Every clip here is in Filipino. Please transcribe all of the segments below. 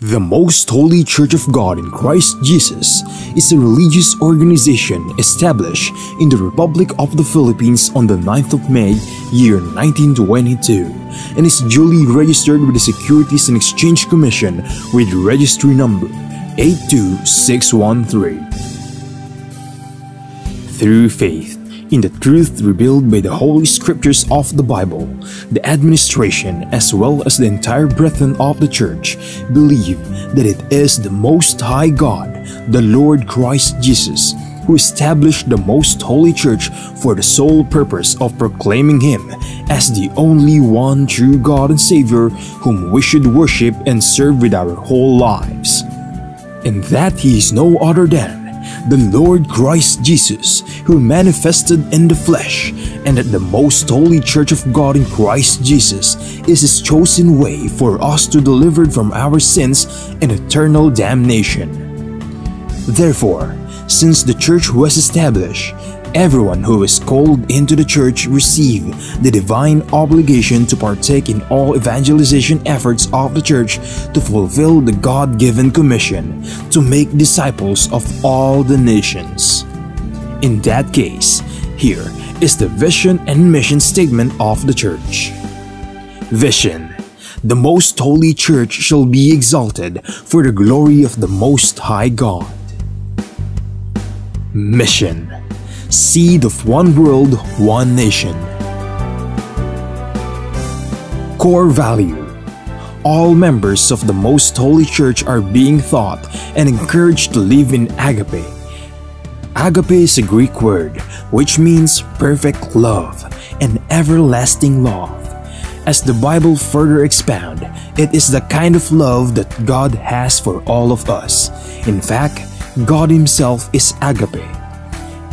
The Most Holy Church of God in Christ Jesus is a religious organization established in the Republic of the Philippines on the 9th of May, year 1922, and is duly registered with the Securities and Exchange Commission with registry number 82613. Through faith in the truth revealed by the Holy Scriptures of the Bible, the administration as well as the entire brethren of the Church believe that it is the Most High God, the Lord Christ Jesus, who established the Most Holy Church for the sole purpose of proclaiming Him as the only one true God and Savior whom we should worship and serve with our whole lives, and that He is no other than the Lord Christ Jesus, who manifested in the flesh, and that the Most Holy Church of God in Christ Jesus is His chosen way for us to deliver from our sins and eternal damnation. Therefore, since the Church was established, everyone who is called into the Church receive the divine obligation to partake in all evangelization efforts of the Church to fulfill the God-given commission to make disciples of all the nations. In that case, here is the vision and mission statement of the Church. Vision: the Most Holy Church shall be exalted for the glory of the Most High God. Mission: seed of one world, one nation. Core value: all members of the Most Holy Church are being taught and encouraged to live in agape. Agape is a Greek word which means perfect love and everlasting love. As the Bible further expounds, it is the kind of love that God has for all of us. In fact, God Himself is agape.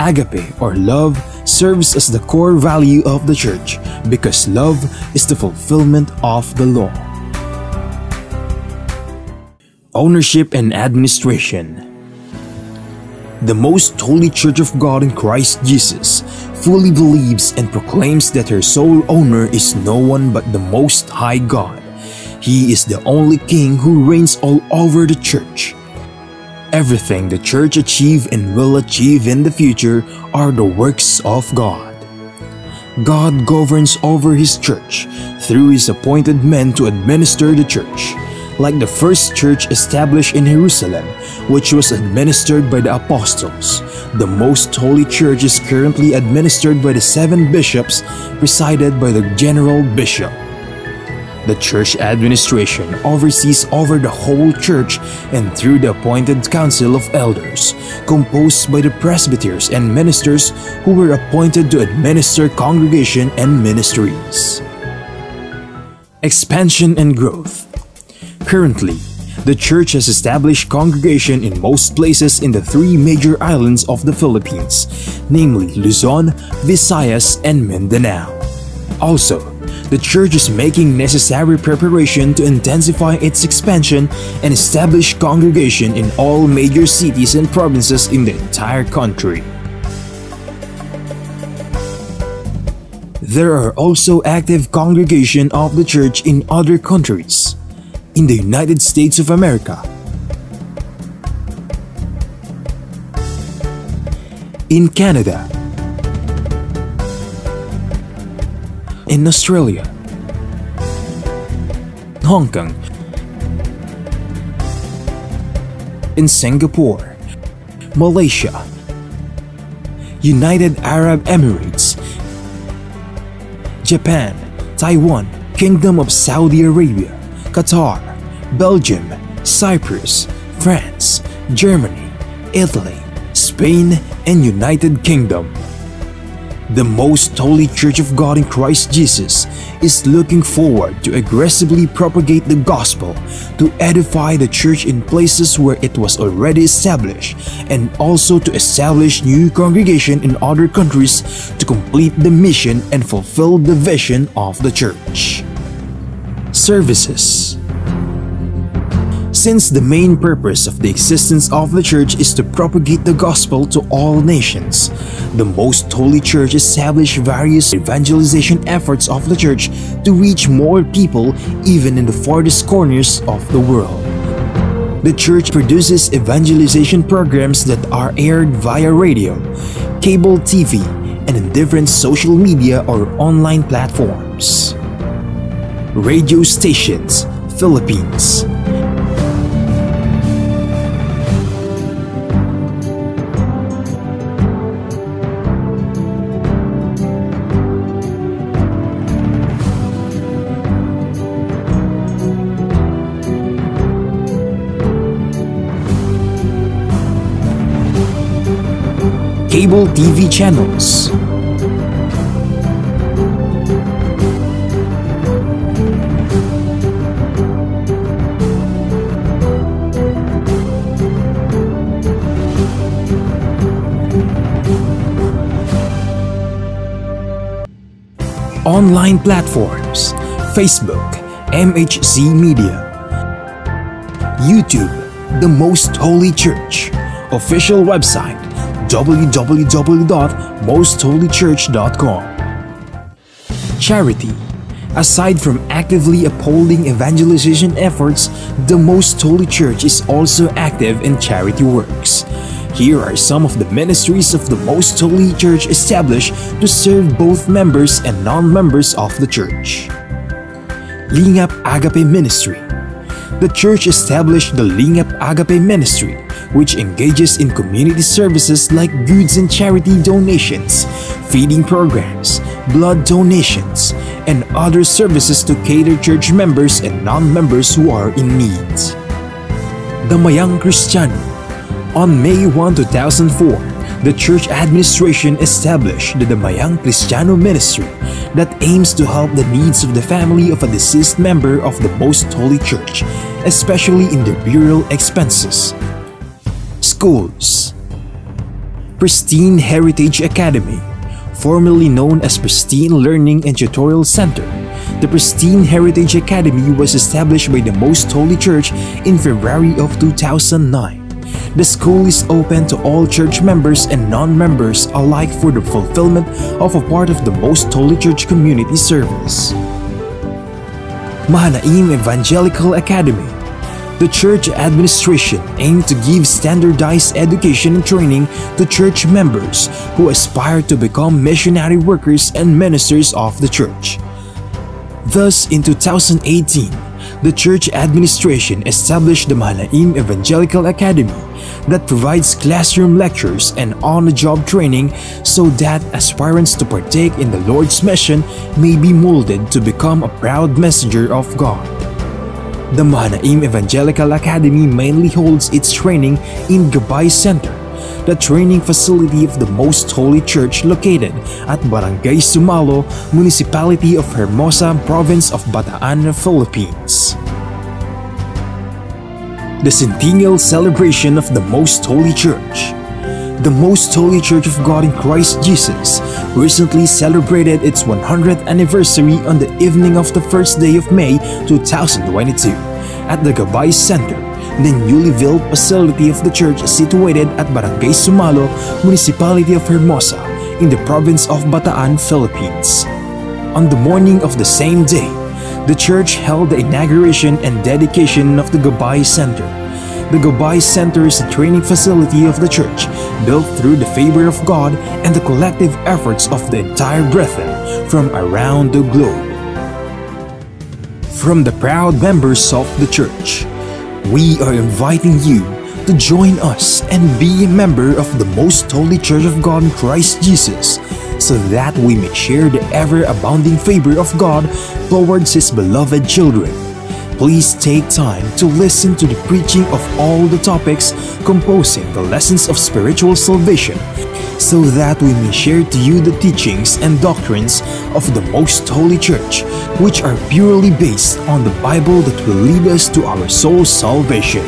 Agape, or love, serves as the core value of the Church because love is the fulfillment of the law. Ownership and administration: the Most Holy Church of God in Christ Jesus fully believes and proclaims that her sole owner is no one but the Most High God. He is the only King who reigns all over the Church. Everything the Church achieve and will achieve in the future are the works of God. God governs over His Church through His appointed men to administer the Church. Like the first church established in Jerusalem, which was administered by the apostles, the Most Holy Church is currently administered by the 7 bishops, presided by the general bishop. The church administration oversees over the whole church and through the appointed council of elders, composed by the presbyters and ministers who were appointed to administer congregation and ministries. Expansion and growth: currently, the church has established congregation in most places in the 3 major islands of the Philippines, namely Luzon, Visayas, and Mindanao. Also, the church is making necessary preparation to intensify its expansion and establish congregation in all major cities and provinces in the entire country. There are also active congregation of the church in other countries. In the United States of America, in Canada, in Australia, Hong Kong, in Singapore, Malaysia, United Arab Emirates, Japan, Taiwan, Kingdom of Saudi Arabia, Qatar, Belgium, Cyprus, France, Germany, Italy, Spain, and United Kingdom. The Most Holy Church of God in Christ Jesus is looking forward to aggressively propagate the gospel, to edify the church in places where it was already established, and also to establish new congregation in other countries to complete the mission and fulfill the vision of the church. Services: since the main purpose of the existence of the Church is to propagate the gospel to all nations, the Most Holy Church established various evangelization efforts of the Church to reach more people even in the farthest corners of the world. The church produces evangelization programs that are aired via radio, cable TV, and in different social media or online platforms. Radio stations, Philippines. Cable TV channels. Online platforms, Facebook, MHC Media. YouTube, The Most Holy Church. Official website, www.mostholychurch.com. Charity. Aside from actively upholding evangelization efforts, the Most Holy Church is also active in charity works. Here are some of the ministries of the Most Holy Church established to serve both members and non-members of the church. Lingap Agape Ministry. The church established the Lingap Agape Ministry, which engages in community services like goods and charity donations, feeding programs, blood donations, and other services to cater church members and non-members who are in need. Damayang Kristiyano. On May 1, 2004, the church administration established the Damayang Kristiyano Ministry that aims to help the needs of the family of a deceased member of the Most Holy Church, especially in their burial expenses. Schools. Pristine Heritage Academy, formerly known as Pristine Learning and Tutorial Center. The Pristine Heritage Academy was established by the Most Holy Church in February of 2009. The school is open to all church members and non-members alike for the fulfillment of a part of the Most Holy Church community service. Mahanaim Evangelical Academy. The church administration aimed to give standardized education and training to church members who aspire to become missionary workers and ministers of the church. Thus, in 2018, the church administration established the Mahanaim Evangelical Academy that provides classroom lectures and on-the-job training so that aspirants to partake in the Lord's mission may be molded to become a proud messenger of God. The Mahanaim Evangelical Academy mainly holds its training in Gabay Center, the training facility of the Most Holy Church located at Barangay Sumalo, Municipality of Hermosa, Province of Bataan, Philippines. The Centennial Celebration of the Most Holy Church. The Most Holy Church of God in Christ Jesus recently celebrated its 100th anniversary on the evening of the first day of May 2022 at the Gabay Center, the newly built facility of the church situated at Barangay Sumalo, Municipality of Hermosa, in the province of Bataan, Philippines. On the morning of the same day, the church held the inauguration and dedication of the Gabay Center. The Gabay Center is a training facility of the church, built through the favor of God and the collective efforts of the entire brethren from around the globe. From the proud members of the church, we are inviting you to join us and be a member of the Most Holy Church of God in Christ Jesus, so that we may share the ever-abounding favor of God towards His beloved children. Please take time to listen to the preaching of all the topics composing the lessons of spiritual salvation, so that we may share to you the teachings and doctrines of the Most Holy Church, which are purely based on the Bible that will lead us to our soul's salvation.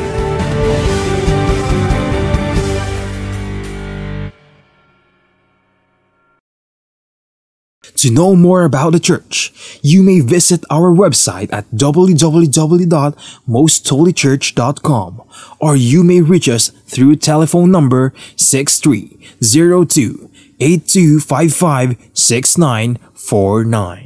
To know more about the church, you may visit our website at www.mostholychurch.com, or you may reach us through telephone number 6302-8255-6949.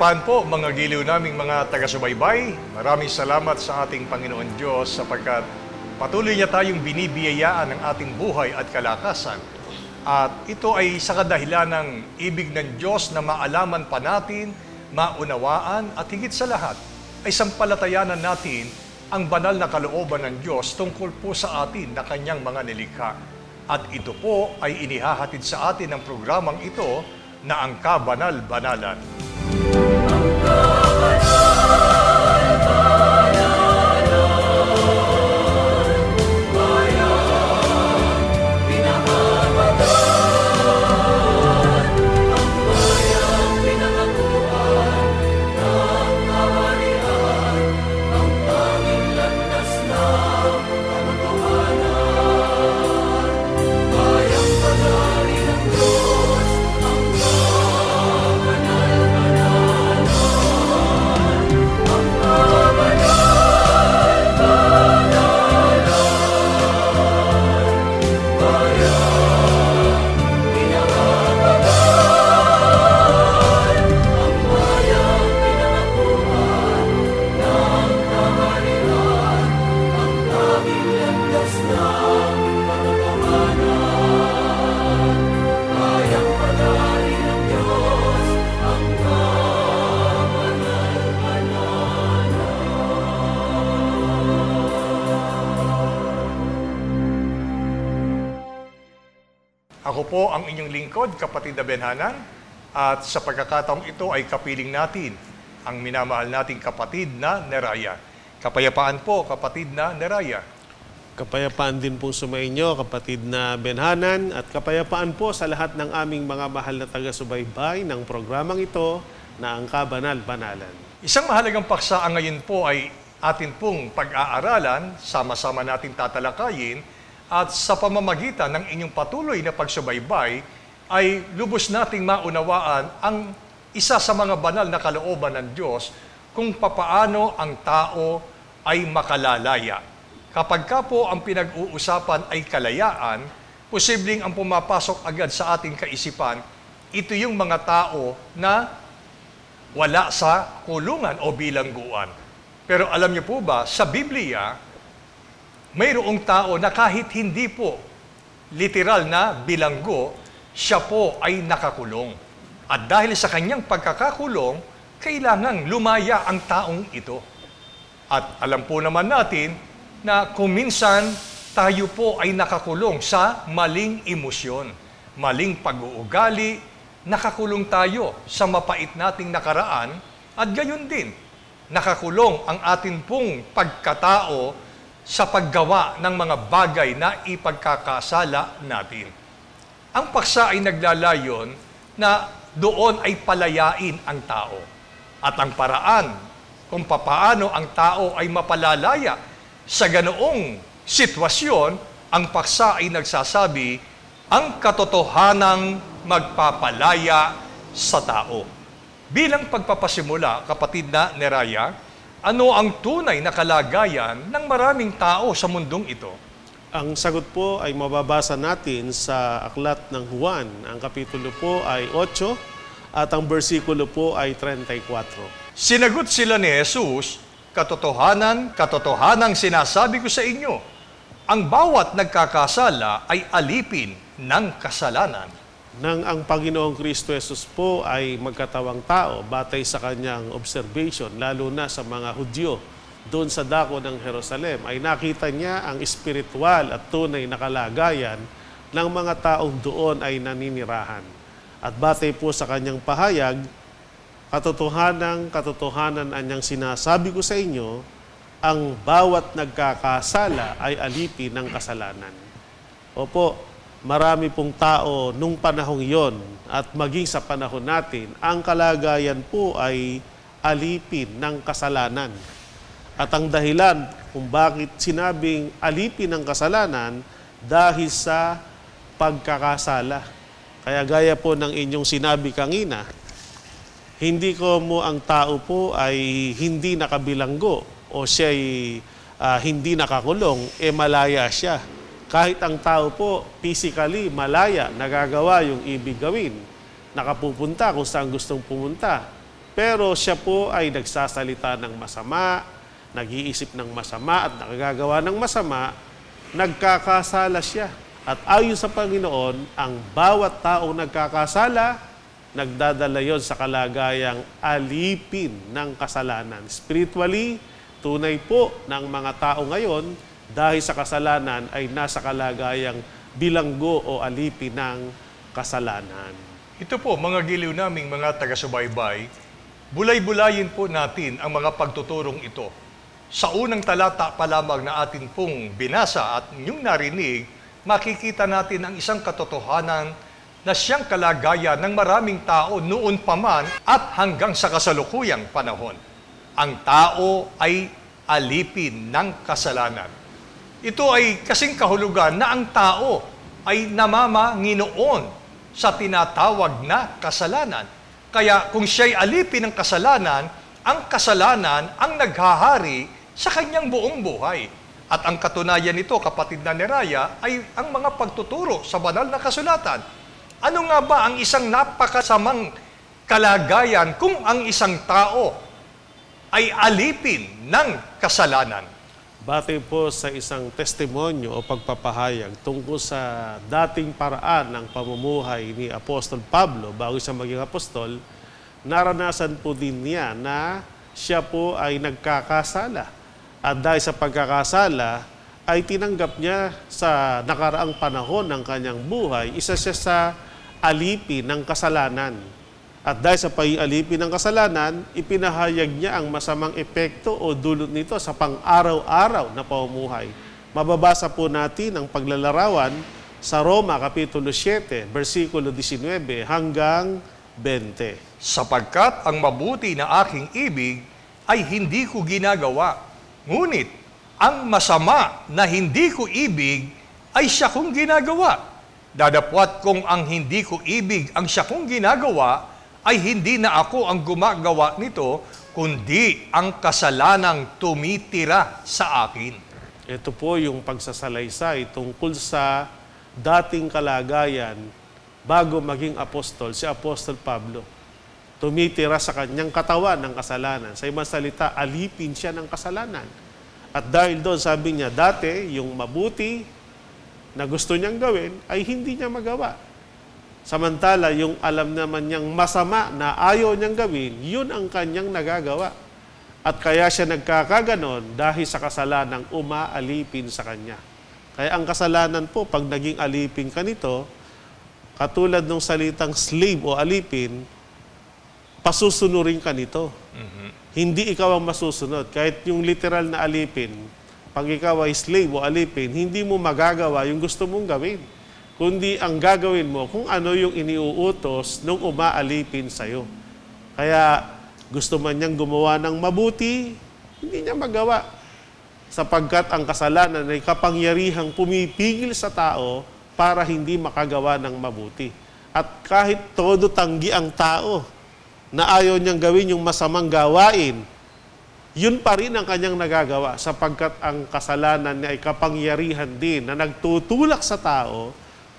Kapayapaan po mga giliw naming mga taga-subaybay. Maraming salamat sa ating Panginoon Diyos sapagkat patuloy niya tayong binibiyayaan ng ating buhay at kalakasan. At ito ay sa kadahilan ng ibig ng Diyos na maalaman pa natin, maunawaan at higit sa lahat ay sampalatayanan natin ang banal na kalooban ng Diyos tungkol po sa atin na kanyang mga nilikha. At ito po ay inihahatid sa atin ng programang ito na ang Kabanal-Banalan. Ako po ang inyong lingkod, kapatid na Benhanan, at sa pagkakataong ito ay kapiling natin ang minamahal nating kapatid na Neraya. Kapayapaan po, kapatid na Neraya. Kapayapaan din po sumainyo, kapatid na Benhanan, at kapayapaan po sa lahat ng aming mga mahal na taga-subaybay ng programang ito na ang Kabanal-Banalan. Isang mahalagang paksa ngayon po ay atin pong pag-aaralan, sama-sama natin tatalakayin, at sa pamamagitan ng inyong patuloy na pagsubaybay ay lubos nating maunawaan ang isa sa mga banal na kalooban ng Diyos kung papaano ang tao ay makalalaya. Kapag ka po ang pinag-uusapan ay kalayaan, posibleng ang pumapasok agad sa ating kaisipan, ito yung mga tao na wala sa kulungan o bilangguan. Pero alam niyo po ba, sa Biblia, mayroong tao na kahit hindi po literal na bilanggo, siya po ay nakakulong. At dahil sa kanyang pagkakakulong, kailangang lumaya ang taong ito. At alam po naman natin na kuminsan tayo po ay nakakulong sa maling emosyon, maling pag-uugali, nakakulong tayo sa mapait nating nakaraan, at gayon din, nakakulong ang atin pong pagkatao sa paggawa ng mga bagay na ipagkakasala natin. Ang paksa ay naglalayon na doon ay palayain ang tao. At ang paraan kung papaano ang tao ay mapalalaya sa ganoong sitwasyon, ang paksa ay nagsasabi, ang katotohanang magpapalaya sa tao. Bilang pagpapasimula, kapatid na Neraya, ano ang tunay na kalagayan ng maraming tao sa mundong ito? Ang sagot po ay mababasa natin sa aklat ng Juan. Ang kapitulo po ay 8 at ang bersikulo po ay 34. Sinagot sila ni Jesus, katotohanan sinasabi ko sa inyo, ang bawat nagkakasala ay alipin ng kasalanan. Nang ang Panginoong Kristo Jesus po ay magkatawang tao batay sa kanyang observation, lalo na sa mga Hudyo doon sa dako ng Jerusalem, ay nakita niya ang espiritual at tunay na kalagayan ng mga taong doon ay naninirahan. At batay po sa kanyang pahayag, katotohanan anyang sinasabi ko sa inyo, ang bawat nagkakasala ay alipin ng kasalanan. Opo, marami pong tao nung panahong iyon at maging sa panahon natin, ang kalagayan po ay alipin ng kasalanan. At ang dahilan kung bakit sinabing alipin ng kasalanan, dahil sa pagkakasala. Kaya gaya po ng inyong sinabi kanina, hindi ko mo ang tao po ay hindi nakabilanggo o siya'y hindi nakakulong, malaya siya. Kahit ang tao po, physically, malaya, nagagawa yung ibig gawin. Nakapupunta kung saan gustong pumunta. pero siya po ay nagsasalita ng masama, nag-iisip ng masama at nakagagawa ng masama, nagkakasala siya. At ayon sa Panginoon, ang bawat taong nagkakasala, nagdadala yon sa kalagayang alipin ng kasalanan. Spiritually, tunay po ng mga tao ngayon, dahil sa kasalanan ay nasa kalagayang bilanggo o alipin ng kasalanan. Ito po, mga giliw naming mga taga-subaybay, bulay-bulayin po natin ang mga pagtuturong ito. Sa unang talata pa lamang na atin pong binasa at inyong narinig, makikita natin ang isang katotohanan na siyang kalagayan ng maraming tao noon pa man at hanggang sa kasalukuyang panahon. Ang tao ay alipin ng kasalanan. Ito ay kasing kahulugan na ang tao ay namamanginoon sa tinatawag na kasalanan. Kaya kung siya'y alipin ng kasalanan, ang kasalanan ang naghahari sa kanyang buong buhay. At ang katunayan nito, kapatid na Neraya, ay ang mga pagtuturo sa banal na kasulatan. Ano nga ba ang isang napakasamang kalagayan kung ang isang tao ay alipin ng kasalanan? Batay po sa isang testimonyo o pagpapahayag tungkol sa dating paraan ng pamumuhay ni Apostol Pablo bago siya maging apostol, naranasan po din niya na siya po ay nagkakasala. At dahil sa pagkakasala, ay tinanggap niya sa nakaraang panahon ng kanyang buhay, isa siya sa alipin ng kasalanan. At dahil sa pag-alipin ng kasalanan, ipinahayag niya ang masamang epekto o dulot nito sa pang-araw-araw na pamumuhay. Mababasa po natin ang paglalarawan sa Roma Kapitulo 7, versikulo 19 hanggang 20. Sapagkat ang mabuti na aking ibig ay hindi ko ginagawa. Ngunit, ang masama na hindi ko ibig ay siya kong ginagawa. Dadapwat kung ang hindi ko ibig ang siya kong ginagawa, ay hindi na ako ang gumagawa nito, kundi ang kasalanang tumitira sa akin. Ito po yung pagsasalaysay tungkol sa dating kalagayan bago maging apostol, si Apostol Pablo. Tumitira sa kanyang katawan ng kasalanan. Sa ibang salita, alipin siya ng kasalanan. At dahil doon, sabi niya, dati, yung mabuti na gusto niyang gawin, ay hindi niya magawa. Samantala, yung alam naman niyang masama na ayaw niyang gawin, yun ang kanyang nagagawa. At kaya siya nagkakaganon dahil sa kasalanang umaalipin sa kanya. Kaya ang kasalanan po, pag naging alipin ka nito, katulad ng salitang slave o alipin, pasusunurin ka nito. Hindi ikaw ang masusunod. Kahit yung literal na alipin, pag ikaw ay slave o alipin, hindi mo magagawa yung gusto mong gawin. Kundi ang gagawin mo kung ano yung iniuutos nung umaalipin sa'yo. Kaya gusto man niyang gumawa ng mabuti, hindi niya magawa. Sapagkat ang kasalanan ay kapangyarihang pumipigil sa tao para hindi makagawa ng mabuti. At kahit todo tanggi ang tao na ayaw niyang gawin yung masamang gawain, yun pa rin ang kanyang nagagawa sapagkat ang kasalanan niya ay kapangyarihan din na nagtutulak sa tao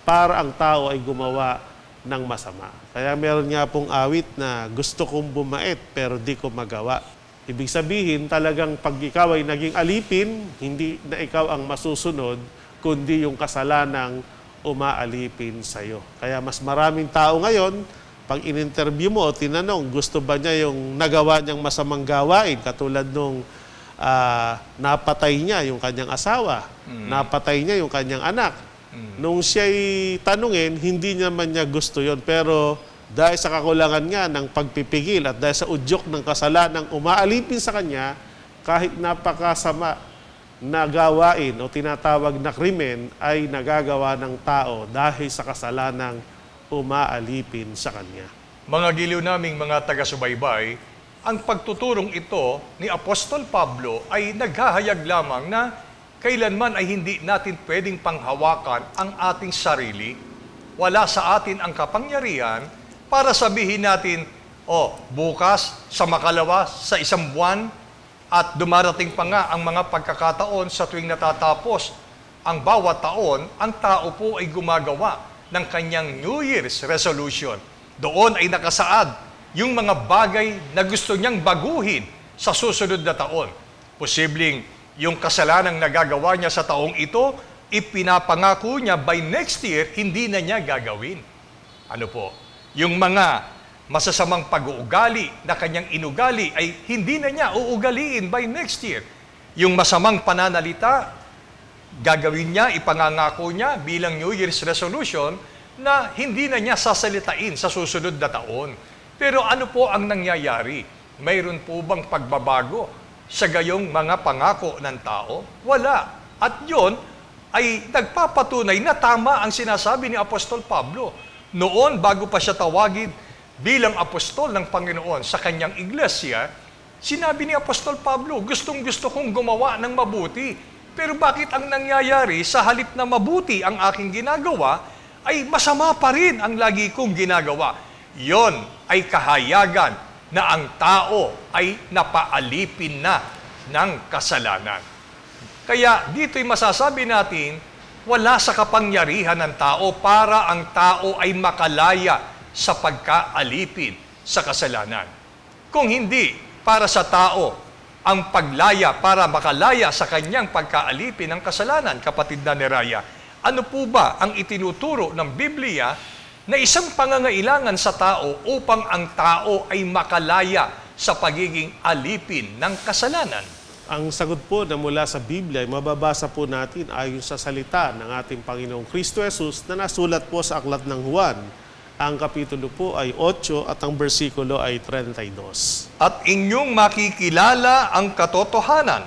para ang tao ay gumawa ng masama. Kaya meron nga pong awit na gusto kong bumait pero di ko magawa. Ibig sabihin talagang pag ikaw ay naging alipin, hindi na ikaw ang masusunod, kundi yung kasalanang umaalipin sa iyo. Kaya mas maraming tao ngayon, pag in-interview mo o tinanong, gusto ba niya yung nagawa niyang masamang gawain, katulad nung napatay niya yung kanyang asawa, napatay niya yung kanyang anak. Nung siya'y tanungin, hindi naman niya gusto yon. Pero dahil sa kakulangan nga ng pagpipigil at dahil sa udyok ng kasalanang umaalipin sa kanya, kahit napakasama na gawain o tinatawag na krimen ay nagagawa ng tao dahil sa kasalanang umaalipin sa kanya. Mga giliw naming mga taga-subaybay, ang pagtuturong ito ni Apostol Pablo ay naghahayag lamang na kailanman ay hindi natin pwedeng panghawakan ang ating sarili. Wala sa atin ang kapangyarihan para sabihin natin, bukas, sa makalawa, sa isang buwan, at dumarating pa nga ang mga pagkakataon sa tuwing natatapos ang bawat taon, ang tao po ay gumagawa ng kanyang New Year's resolution. Doon ay nakasaad yung mga bagay na gusto niyang baguhin sa susunod na taon. Posibleng yung kasalanang nagagawa niya sa taong ito, ipinapangako niya by next year, hindi na niya gagawin. Ano po? Yung mga masasamang pag-uugali na kanyang inugali ay hindi na niya uugaliin by next year. Yung masamang pananalita, gagawin niya, ipangangako niya bilang New Year's resolution na hindi na niya sasalitain sa susunod na taon. Pero ano po ang nangyayari? Mayroon po bang pagbabago sa gayong mga pangako ng tao? Wala. At yon ay nagpapatunay na tama ang sinasabi ni Apostol Pablo. Noon, bago pa siya tawagin bilang apostol ng Panginoon sa kanyang iglesia, sinabi ni Apostol Pablo, gustong-gusto kong gumawa ng mabuti. Pero bakit ang nangyayari sa halip na mabuti ang aking ginagawa, ay masama pa rin ang lagi kong ginagawa? Yon ay kahayagan na ang tao ay napaalipin na ng kasalanan. Kaya dito'y masasabi natin, wala sa kapangyarihan ng tao para ang tao ay makalaya sa pagkaalipin sa kasalanan. Kung hindi para sa tao ang paglaya para makalaya sa kanyang pagkaalipin ng kasalanan, kapatid na Neraya, ano po ba ang itinuturo ng Biblia na isang pangangailangan sa tao upang ang tao ay makalaya sa pagiging alipin ng kasalanan? Ang sagot po na mula sa Biblia ay mababasa po natin ayon sa salita ng ating Panginoong Kristo Jesus na nasulat po sa Aklat ng Juan. Ang kapitulo po ay 8 at ang bersikulo ay 32. At inyong makikilala ang katotohanan,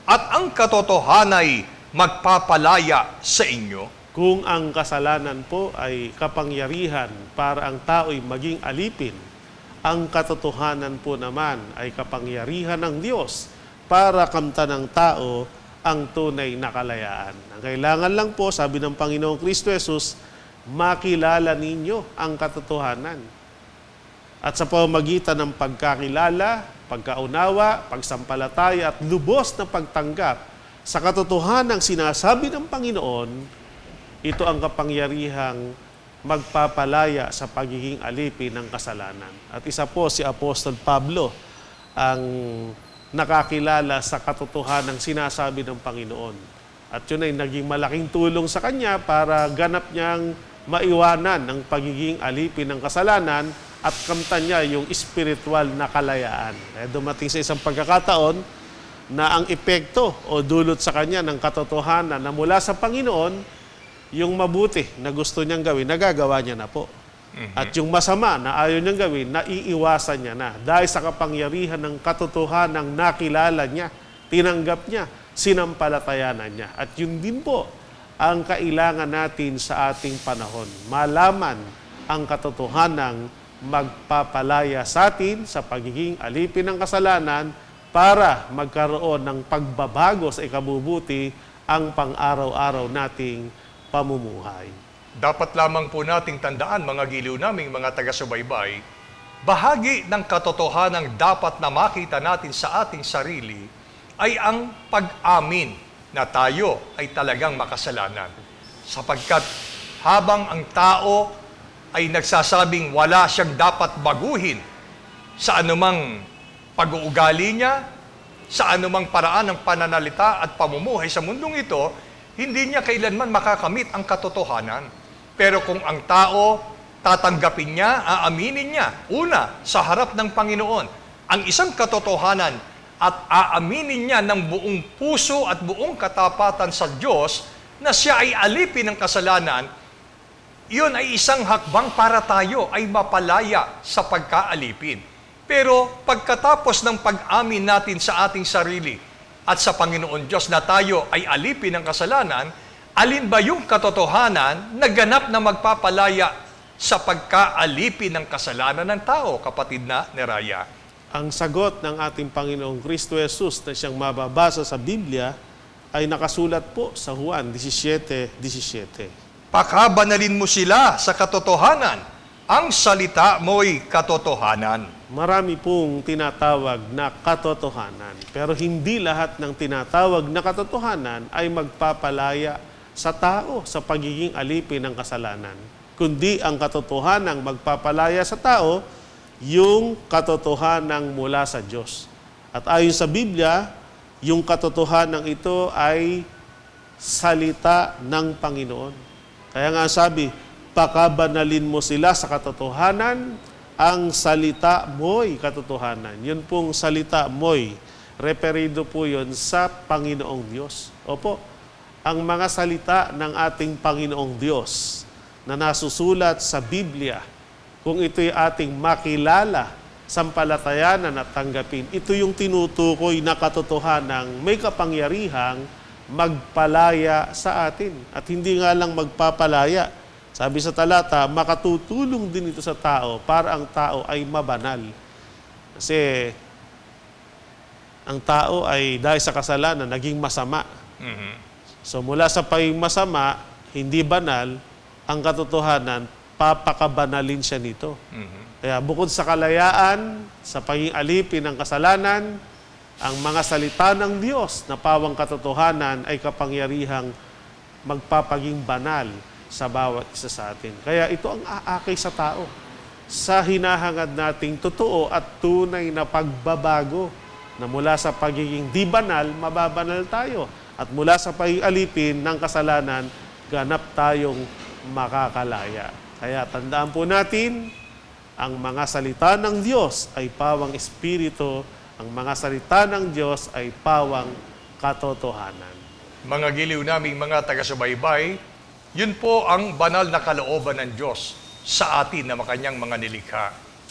at ang katotohanan ay magpapalaya sa inyo. Kung ang kasalanan po ay kapangyarihan para ang tao'y maging alipin, ang katotohanan po naman ay kapangyarihan ng Diyos para kamtan ng tao ang tunay na kalayaan. Ang kailangan lang po, sabi ng Panginoong Kristo Jesus, makilala ninyo ang katotohanan. At sa pamamagitan ng pagkakilala, pagkaunawa, pagsampalataya at lubos na pagtanggap sa katotohanan ng sinasabi ng Panginoon, ito ang kapangyarihang magpapalaya sa pagiging alipin ng kasalanan. At isa po si Apostol Pablo ang nakakilala sa katotohanan ng sinasabi ng Panginoon. At yun ay naging malaking tulong sa kanya para ganap niyang maiwanan ang pagiging alipin ng kasalanan at kamtan niya yung spiritual na kalayaan. Dumating sa isang pagkakataon na ang epekto o dulot sa kanya ng katotohanan na mula sa Panginoon, yung mabuti na gusto niyang gawin, nagagawa niya na po. At yung masama na ayaw niyang gawin, naiiwasan niya na. Dahil sa kapangyarihan ng katotohanan nakilala niya, tinanggap niya, sinampalatayanan niya. At yun din po ang kailangan natin sa ating panahon. Malaman ang katotohanan magpapalaya sa atin sa pagiging alipin ng kasalanan para magkaroon ng pagbabago sa ikabubuti ang pang-araw-araw nating pamumuhay. Dapat lamang po nating tandaan, mga giliw naming mga taga-subaybay, bahagi ng katotohanan dapat na makita natin sa ating sarili ay ang pag-amin na tayo ay talagang makasalanan. Sapagkat habang ang tao ay nagsasabing wala siyang dapat baguhin sa anumang pag-uugali niya, sa anumang paraan ng pananalita at pamumuhay sa mundong ito, hindi niya kailanman makakamit ang katotohanan. Pero kung ang tao tatanggapin niya, aaminin niya, una, sa harap ng Panginoon, ang isang katotohanan at aaminin niya ng buong puso at buong katapatan sa Diyos na siya ay alipin ng kasalanan, iyon ay isang hakbang para tayo ay mapalaya sa pagkaalipin. Pero pagkatapos ng pag-amin natin sa ating sarili at sa Panginoon Diyos na tayo ay alipin ng kasalanan, alin ba yung katotohanan na ganap na magpapalaya sa pagkaalipin ng kasalanan ng tao, kapatid na Neraya? Ang sagot ng ating Panginoong Kristo Jesus na siyang mababasa sa Biblia ay nakasulat po sa Juan 17:17. Pakabanalin mo sila sa katotohanan, ang salita mo'y katotohanan. Marami pong tinatawag na katotohanan, pero hindi lahat ng tinatawag na katotohanan ay magpapalaya sa tao sa pagiging alipin ng kasalanan. Kundi ang katotohanan magpapalaya sa tao, yung katotohanan mula sa Diyos. At ayon sa Biblia, yung katotohanan ito ay salita ng Panginoon. Kaya nga sabi, pakabanalin mo sila sa katotohanan, ang salita mo'y katotohanan. Yun pong salita mo'y, referido po yun sa Panginoong Diyos. Opo, ang mga salita ng ating Panginoong Diyos na nasusulat sa Biblia, kung ito'y ating makilala, sampalatayanan at tanggapin, ito yung tinutukoy na katotohanan may kapangyarihang magpalaya sa atin. At hindi nga lang magpapalaya. Sabi sa talata, makatutulong din ito sa tao para ang tao ay mabanal. Kasi ang tao ay dahil sa kasalanan, naging masama. So mula sa pagiging masama, hindi banal, ang katotohanan, papakabanalin siya nito. Kaya bukod sa kalayaan, sa pagiging alipin ng kasalanan, ang mga salita ng Diyos na pawang katotohanan ay kapangyarihang magpapaging banal sa bawat isa sa atin. Kaya ito ang aakay sa tao. Sa hinahangad nating totoo at tunay na pagbabago na mula sa pagiging di banal, mababanal tayo. At mula sa pagiging alipin ng kasalanan, ganap tayong makakalaya. Kaya tandaan po natin, ang mga salita ng Diyos ay pawang espiritu, ang mga salita ng Diyos ay pawang katotohanan. Mga giliw naming mga taga-subaybay, yun po ang banal na kalooban ng Diyos sa atin na makanyang mga nilikha.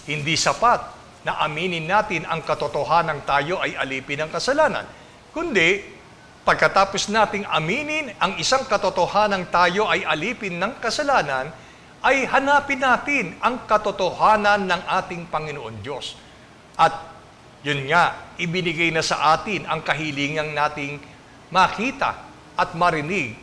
Hindi sapat na aminin natin ang katotohanan tayo ay alipin ng kasalanan, kundi pagkatapos nating aminin ang isang katotohanan tayo ay alipin ng kasalanan, ay hanapin natin ang katotohanan ng ating Panginoon Diyos. At yun nga, ibinigay na sa atin ang kahilingang nating makita at marinig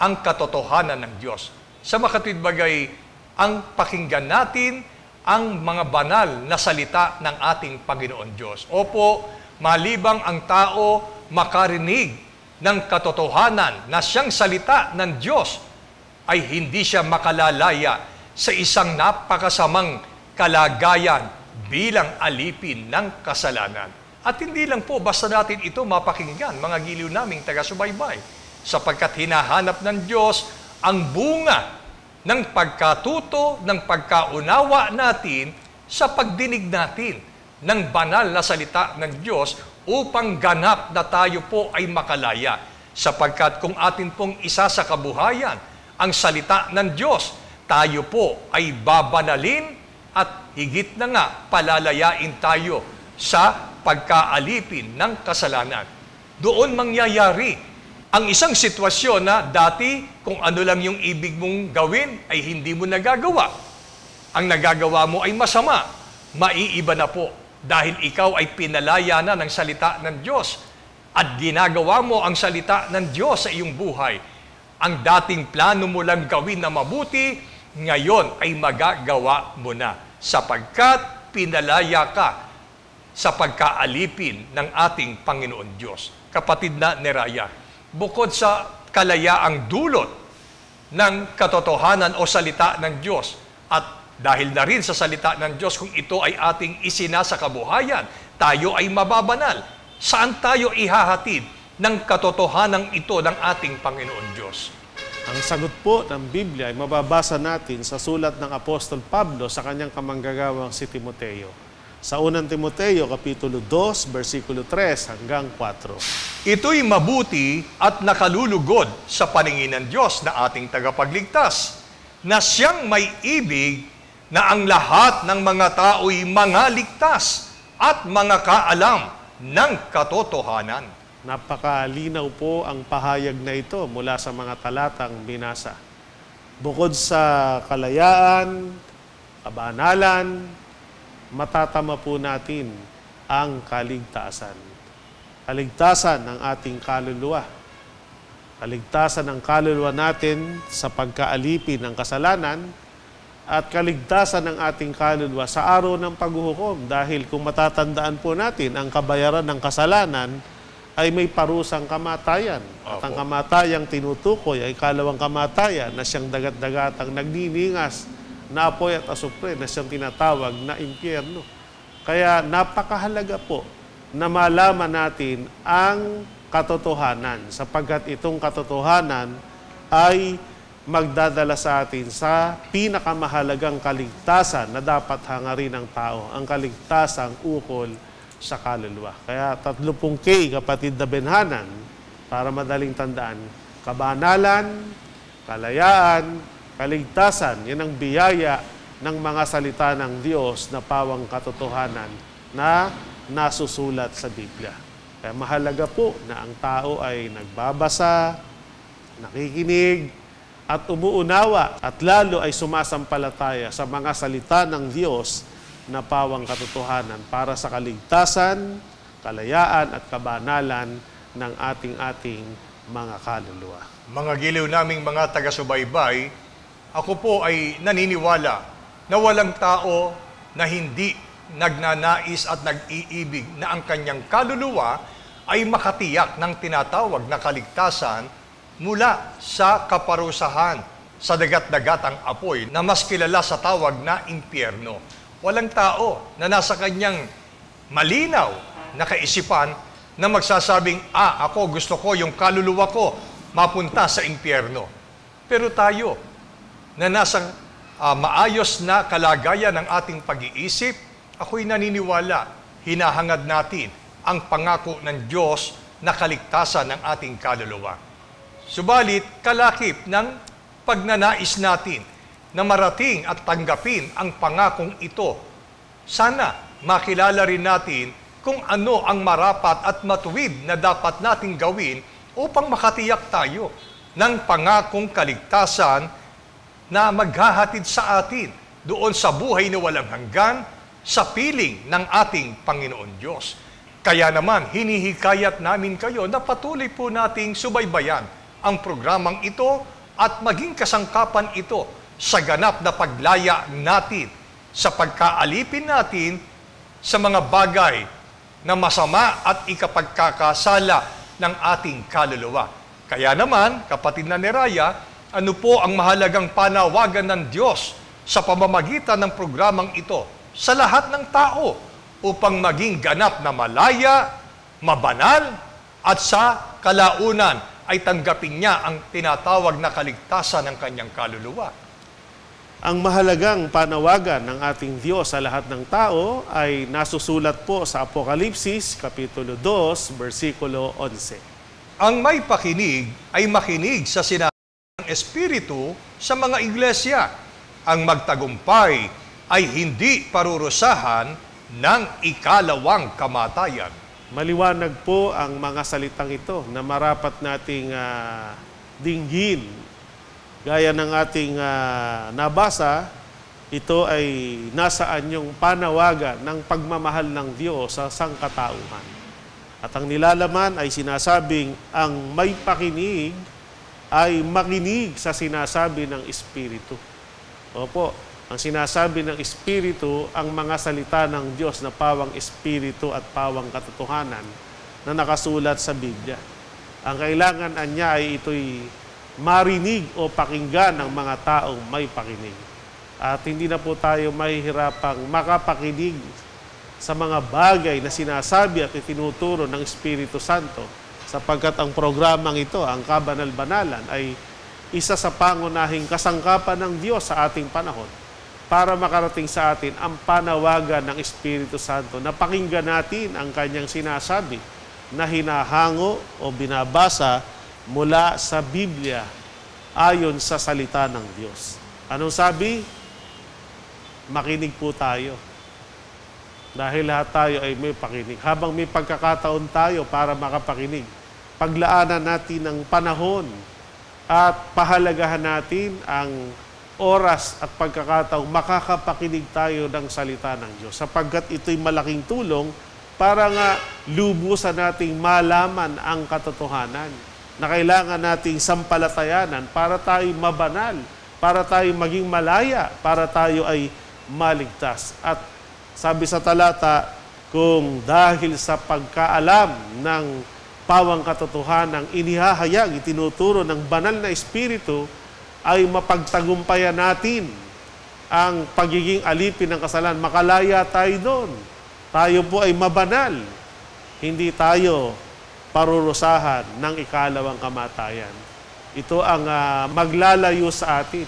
ang katotohanan ng Diyos. Sa makatwid bagay, ang pakinggan natin ang mga banal na salita ng ating Panginoon Diyos. Opo, malibang ang tao makarinig ng katotohanan na siyang salita ng Diyos, ay hindi siya makalalaya sa isang napakasamang kalagayan bilang alipin ng kasalanan. At hindi lang po basta natin ito mapakinggan, mga giliw naming taga-subaybay, sapagkat hinahanap ng Diyos ang bunga ng pagkatuto, ng pagkaunawa natin sa pagdinig natin ng banal na salita ng Diyos upang ganap na tayo po ay makalaya. Sapagkat kung atin pong isa sa kabuhayan ang salita ng Diyos, tayo po ay babanalin at higit na nga palalayain tayo sa pagkaalipin ng kasalanan. Doon mangyayari ang isang sitwasyon na dati kung ano lang yung ibig mong gawin ay hindi mo nagagawa. Ang nagagawa mo ay masama, maiiba na po dahil ikaw ay pinalaya na ng salita ng Diyos at ginagawa mo ang salita ng Diyos sa iyong buhay. Ang dating plano mo lang gawin na mabuti, ngayon ay magagawa mo na sapagkat pinalaya ka sa pagkaalipin ng ating Panginoon Diyos. Kapatid na Neraya, bukod sa kalayaang dulot ng katotohanan o salita ng Diyos, at dahil na rin sa salita ng Diyos kung ito ay ating isinasa kabuhayan, tayo ay mababanal. Saan tayo ihahatid ng katotohanan ito ng ating Panginoon Diyos? Ang sagot po ng Biblia ay mababasa natin sa sulat ng Apostol Pablo sa kanyang kamanggagawang si Timoteo. Sa unang Timoteo, Kapitulo 2, versikulo 3 hanggang 4. Ito'y mabuti at nakalulugod sa paningin ng Diyos na ating tagapagligtas, na siyang may ibig na ang lahat ng mga tao'y mga ligtas at mga kaalam ng katotohanan. Napakalinaw po ang pahayag na ito mula sa mga talatang binasa. Bukod sa kalayaan, kabanalan, matatama po natin ang kaligtasan. Kaligtasan ng ating kaluluwa. Kaligtasan ng kaluluwa natin sa pagkaalipin ng kasalanan at kaligtasan ng ating kaluluwa sa araw ng paghuhukom. Dahil kung matatandaan po natin, ang kabayaran ng kasalanan ay may parusang kamatayan. At ang kamatayang tinutukoy ay kalawang kamatayan na siyang dagat-dagatang nagniningas na apoy at asupre na siyang tinatawag na impyerno. Kaya napakahalaga po na malaman natin ang katotohanan sapagkat itong katotohanan ay magdadala sa atin sa pinakamahalagang kaligtasan na dapat hangarin ng tao, ang kaligtasang ukol sa kaluluwa. Kaya 30K, kapatid na benhanan, para madaling tandaan, kabanalan, kalayaan, kaligtasan, yan ang biyaya ng mga salita ng Diyos na pawang katotohanan na nasusulat sa Biblia. Kaya mahalaga po na ang tao ay nagbabasa, nakikinig, at umuunawa at lalo ay sumasampalataya sa mga salita ng Diyos na pawang katotohanan para sa kaligtasan, kalayaan at kabanalan ng ating mga kaluluwa. Mga giliw naming mga taga-subaybay, ako po ay naniniwala na walang tao na hindi nagnanais at nag-iibig na ang kanyang kaluluwa ay makatiyak ng tinatawag na kaligtasan mula sa kaparusahan sa dagat-dagatang apoy na mas kilala sa tawag na impyerno. Walang tao na nasa kanyang malinaw na kaisipan na magsasabing, ako gusto ko yung kaluluwa ko mapunta sa impyerno. Pero tayo na nasa maayos na kalagayan ng ating pag-iisip, ako'y naniniwala, hinahangad natin ang pangako ng Diyos na kaligtasan ng ating kaluluwa. Subalit, kalakip ng pagnanais natin na marating at tanggapin ang pangakong ito, sana makilala rin natin kung ano ang marapat at matuwid na dapat nating gawin upang makatiyak tayo ng pangakong kaligtasan na maghahatid sa atin doon sa buhay na walang hanggan sa piling ng ating Panginoon Diyos. Kaya naman, hinihikayat namin kayo na patuloy po nating subaybayan ang programang ito at maging kasangkapan ito sa ganap na paglaya natin sa pagkaalipin natin sa mga bagay na masama at ikapagkakasala ng ating kaluluwa. Kaya naman, kapatid na Neraya, ano po ang mahalagang panawagan ng Diyos sa pamamagitan ng programang ito sa lahat ng tao upang maging ganap na malaya, mabanal, at sa kalaunan ay tanggapin niya ang tinatawag na kaligtasan ng kanyang kaluluwa. Ang mahalagang panawagan ng ating Diyos sa lahat ng tao ay nasusulat po sa Apokalipsis, Kapitulo 2, versikulo 11. Ang may pakinig ay makinig sa sinabi ng Espiritu sa mga iglesia. Ang magtagumpay ay hindi parurusahan ng ikalawang kamatayan. Maliwanag po ang mga salitang ito na marapat nating dinggin. Gaya ng ating nabasa, ito ay nasaan yung panawagan ng pagmamahal ng Diyos sa sangkatauhan. At ang nilalaman ay sinasabing ang may pakinig ay makinig sa sinasabi ng Espiritu. Opo, ang sinasabi ng Espiritu, ang mga salita ng Diyos na pawang Espiritu at pawang katotohanan na nakasulat sa Biblia. Ang kailangan niya ay ito'y marinig o pakinggan ng mga taong may pakinig. At hindi na po tayo mahihirapang makapakinig sa mga bagay na sinasabi at itinuturo ng Espiritu Santo sapagkat ang programang ito, ang kabanal-banalan, ay isa sa pangunahing kasangkapan ng Diyos sa ating panahon para makarating sa atin ang panawagan ng Espiritu Santo na pakinggan natin ang kanyang sinasabi na hinahango o binabasa mula sa Biblia ayon sa salita ng Diyos. Anong sabi? Makinig po tayo. Dahil lahat tayo ay may pakinig. Habang may pagkakataon tayo para makapakinig, paglaanan natin ng panahon at pahalagahan natin ang oras at pagkakataong makakapakinig tayo ng salita ng Diyos. Sapagkat ito'y malaking tulong para nga lubusan nating malaman ang katotohanan na kailangan nating sampalatayanan para tayo mabanal, para tayo maging malaya, para tayo ay maligtas. At sabi sa talata, kung dahil sa pagkaalam ng pawang katotohanan inihahayag, itinuturo ng banal na Espiritu, ay mapagtagumpayan natin ang pagiging alipin ng kasalanan. Makalaya tayo doon. Tayo po ay mabanal. Hindi tayo parurusahan ng ikalawang kamatayan. Ito ang maglalayo sa atin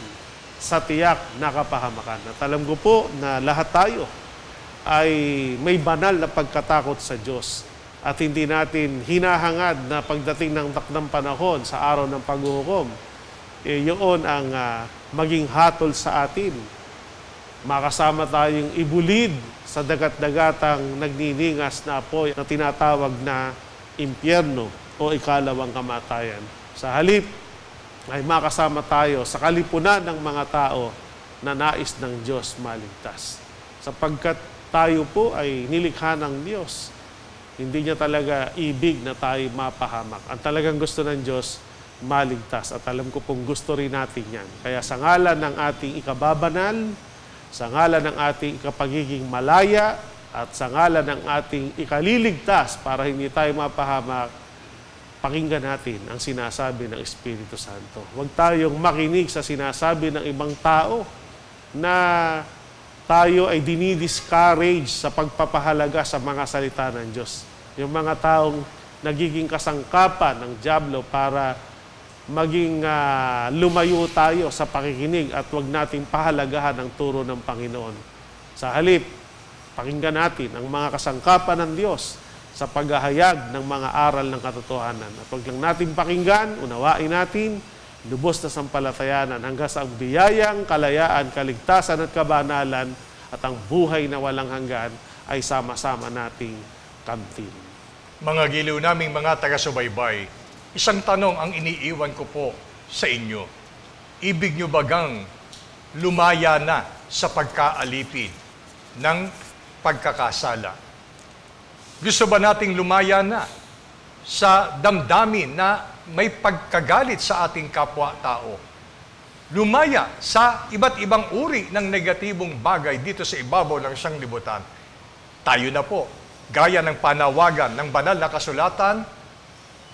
sa tiyak na kapahamakan. At alam ko po na lahat tayo ay may banal na pagkatakot sa Diyos. At hindi natin hinahangad na pagdating ng takdang panahon sa araw ng paghuhukom, yun ang maging hatol sa atin. Makasama tayong ibulid sa dagat-dagatang nagniningas na apoy na tinatawag na impyerno o ikalawang kamatayan. Sa halip ay makasama tayo sa kalipunan ng mga tao na nais ng Diyos maligtas. Sapagkat tayo po ay nilikha ng Diyos. Hindi niya talaga ibig na tayo mapahamak. Ang talagang gusto ng Diyos, maligtas. At alam ko pong gusto rin natin yan. Kaya sa ngalan ng ating ikababanal, sa ngalan ng ating ikapagiging malaya, at sa ngalan ng ating ikaliligtas para hindi tayo mapahamak, pakinggan natin ang sinasabi ng Espiritu Santo. Huwag tayong makinig sa sinasabi ng ibang tao na tayo ay dinidiscourage sa pagpapahalaga sa mga salita ng Diyos. Yung mga taong nagiging kasangkapan ng dyablo para maging lumayo tayo sa pakikinig at huwag nating pahalagahan ang turo ng Panginoon. Sa halip, pakinggan natin ang mga kasangkapan ng Diyos sa paghahayag ng mga aral ng katotohanan. At huwag lang natin pakinggan, unawain natin, lubos na sampalatayanan hanggang sa ang biyayang, kalayaan, kaligtasan at kabanalan at ang buhay na walang hanggan ay sama-sama nating kamtin. Mga giliw naming mga taga-subaybay, isang tanong ang iniiwan ko po sa inyo. Ibig nyo bagang lumaya na sa pagkaalipin ng pagkakasala? Gusto ba nating lumaya na sa damdamin na may pagkagalit sa ating kapwa-tao? Lumaya sa iba't ibang uri ng negatibong bagay dito sa ibabaw ng sanglibutan? Tayo na po, gaya ng panawagan ng banal na kasulatan,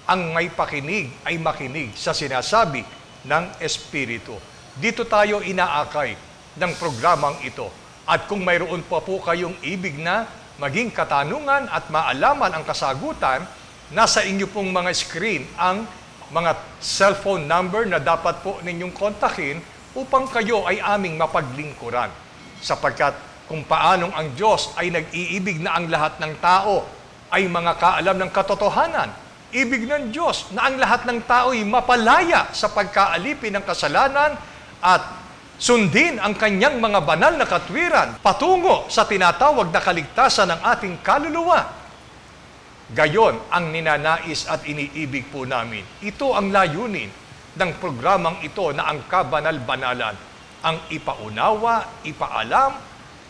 ang may pakinig ay makinig sa sinasabi ng Espiritu. Dito tayo inaakay ng programang ito. At kung mayroon pa po kayong ibig na maging katanungan at maalaman ang kasagutan, nasa inyo pong mga screen ang mga cellphone number na dapat po ninyong kontakin upang kayo ay aming mapaglingkuran. Sapagkat kung paanong ang Diyos ay nag-iibig na ang lahat ng tao ay mga kaalam ng katotohanan, ibig ng Diyos na ang lahat ng tao ay mapalaya sa pagkaalipin ng kasalanan at sundin ang kanyang mga banal na katwiran patungo sa tinatawag na kaligtasan ng ating kaluluwa. Gayon ang ninanais at iniibig po namin. Ito ang layunin ng programang ito na ang kabanal-banalan, ang ipaunawa, ipaalam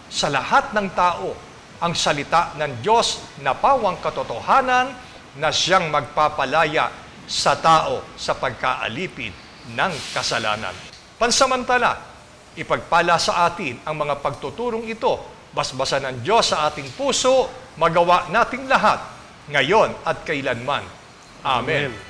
sa lahat ng tao ang salita ng Diyos na pawang katotohanan na siyang magpapalaya sa tao sa pagkaalipin ng kasalanan. Pansamantala, ipagpala sa atin ang mga pagtuturong ito, basbasan ng Diyos sa ating puso, magawa nating lahat, ngayon at kailanman. Amen.